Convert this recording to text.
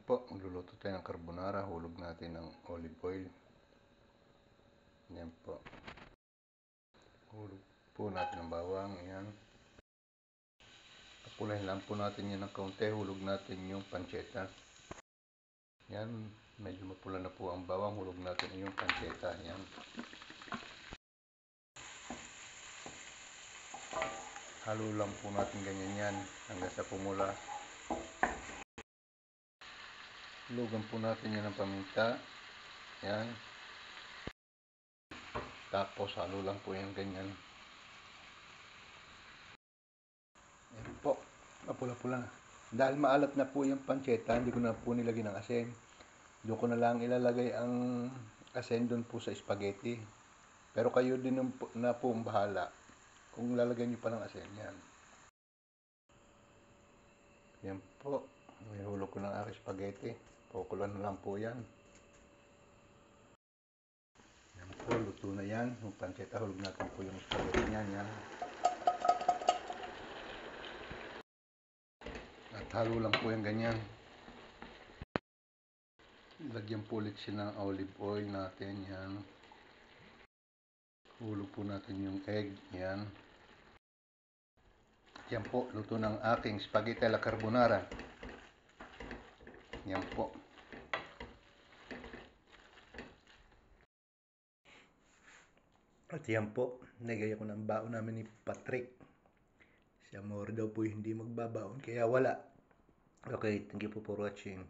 po, magluluto tayo ng carbonara. Hulog natin ng olive oil. Yan po. Hulog po natin ng bawang. Yan. Kapulahin lang po natin yan ng kaunti. Hulog natin yung pancetta. Yan. Medyo mapula na po ang bawang. Hulog natin yung pancetta. Yan. Halo lang po natin ganyan yan hanggang sa pumula. Hulugan po natin yan ng paminta. Yan. Tapos halo lang po yan ganyan. Yan po. Mapula-pula na. Dahil maalat na po yung pancetta, hindi ko na po nilagyan ng asin. Doon ko na lang ilalagay ang asin doon po sa spaghetti. Pero kayo din na po ang bahala kung lalagyan nyo pa ng asin. Yan. Yan po. Ihulog ko ng aking spaghetti. Kukulan na lang po yan. Yan po. Luto na yan. Yung pancetta, hulog natin po yung spaghetti niyan. Yan. At halo lang po yung ganyan. Lagyan po ulit siya ng olive oil natin. Yan. Hulog po natin yung egg. Yan. Yan po, luto ng aking spaghetti alla carbonara. Yan po. At yan po, nagaya ko ng baon namin ni Patrick. Si Amor daw po hindi magbabaon, kaya wala. Okay, thank you po for watching.